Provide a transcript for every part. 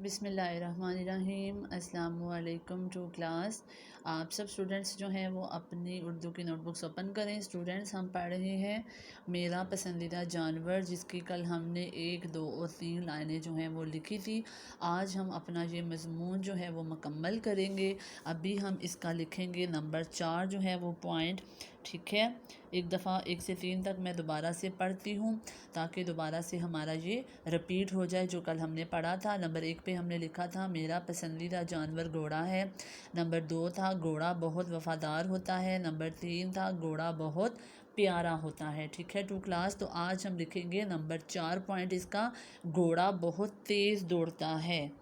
बिस्मिल्लाहिर्रहमानिर्रहीम। अस्सलामुअलैकुम to class. आप सब स्टूडेंट्स जो हैं वो अपनी उर्दू की नोटबुक्स ओपन करें। स्टूडेंट्स, हम पढ़ रहे हैं मेरा पसंदीदा जानवर, जिसकी कल हमने 1, 2 और 3 लाइनें जो हैं वो लिखी थी। आज हम अपना ये मज़मून जो है वो मुकम्मल करेंगे। अभी हम इसका लिखेंगे नंबर 4 जो है वो पॉइंट। ठीक है, एक दफ़ा 1 से 3 तक मैं दोबारा से पढ़ती हूँ ताकि दोबारा से हमारा ये रिपीट हो जाए जो कल हमने पढ़ा था। नंबर 1 पे हमने लिखा था मेरा पसंदीदा जानवर घोड़ा है। नंबर 2 था घोड़ा बहुत वफ़ादार होता है। नंबर 3 था घोड़ा बहुत प्यारा होता है। ठीक है टू क्लास, तो आज हम लिखेंगे नंबर 4 पॉइंट इसका, घोड़ा बहुत तेज़ दौड़ता है।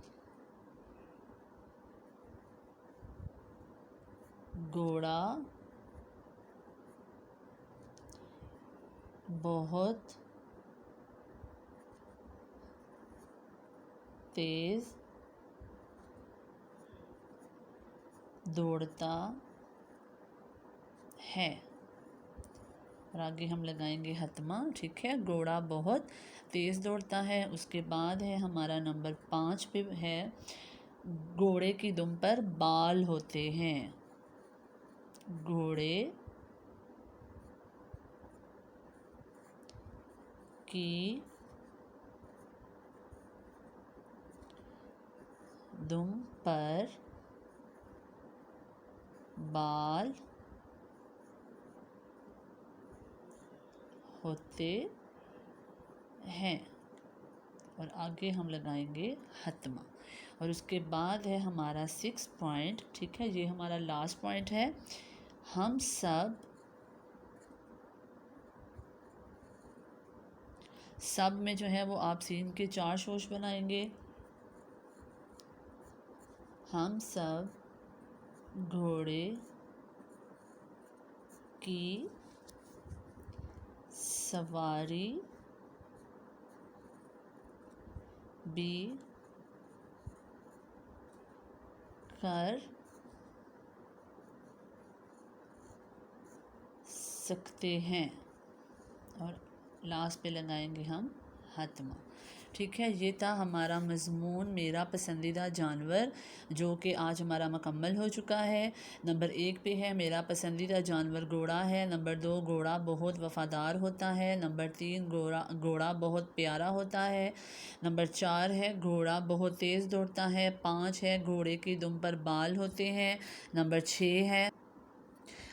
घोड़ा बहुत तेज़ दौड़ता है। और आगे हम लगाएंगे हतमा। ठीक है, घोड़ा बहुत तेज़ दौड़ता है। उसके बाद है हमारा नंबर 5 पे है, घोड़े की दुम पर बाल होते हैं। घोड़े की दुम पर बाल होते हैं। और आगे हम लगाएंगे हतमा। और उसके बाद है हमारा 6 पॉइंट। ठीक है, ये हमारा लास्ट पॉइंट है। हम सब में जो है वो आप सीन के 4 शोश बनाएंगे। हम सब घोड़े की सवारी भी कर सकते हैं। और लास्ट पे लगाएंगे हम हतमा। ठीक है, ये था हमारा मज़मून मेरा पसंदीदा जानवर, जो कि आज हमारा मुकम्मल हो चुका है। नंबर 1 पे है मेरा पसंदीदा जानवर घोड़ा है। नंबर 2 घोड़ा बहुत वफ़ादार होता है। नंबर 3 घोड़ा बहुत प्यारा होता है। नंबर 4 है घोड़ा बहुत तेज़ दौड़ता है। 5 है घोड़े की दुम पर बाल होते हैं। नंबर 6 है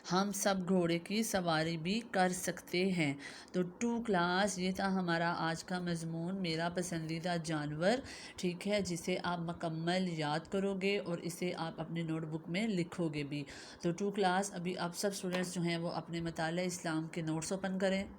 हम सब घोड़े की सवारी भी कर सकते हैं। तो टू क्लास, ये था हमारा आज का मज़मून मेरा पसंदीदा जानवर। ठीक है, जिसे आप मुकम्मल याद करोगे और इसे आप अपनी नोटबुक में लिखोगे भी। तो टू क्लास, अभी आप सब स्टूडेंट्स जो हैं वो अपने मताले इस्लाम के नोट्स ओपन करें।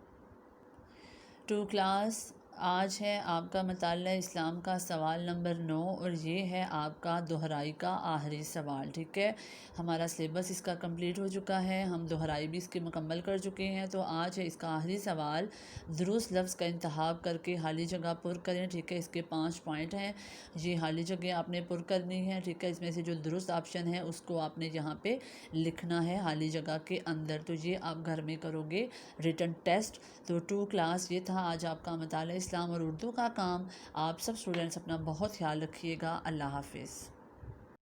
टू क्लास, आज है आपका मताला इस्लाम का सवाल नंबर 9 और ये है आपका दोहराई का आखिरी सवाल। ठीक है, हमारा सिलेबस इसका कंप्लीट हो चुका है, हम दोहराई भी इसके मुकम्मल कर चुके हैं। तो आज है इसका आखिरी सवाल, दुरुस्त लफ्ज़ का इंतखाब करके खाली जगह पुर करें। ठीक है, इसके 5 पॉइंट हैं, ये खाली जगह आपने पुर करनी है। ठीक है, इसमें से जो दुरुस्त ऑप्शन है उसको आपने यहाँ पे लिखना है खाली जगह के अंदर। तो ये आप घर में करोगे रिटन टेस्ट। तो टू क्लास, ये था आज आपका मताला इस्लाम और उर्दू का काम। आप सब स्टूडेंट्स अपना बहुत ख्याल रखिएगा। अल्लाह हाफिज़।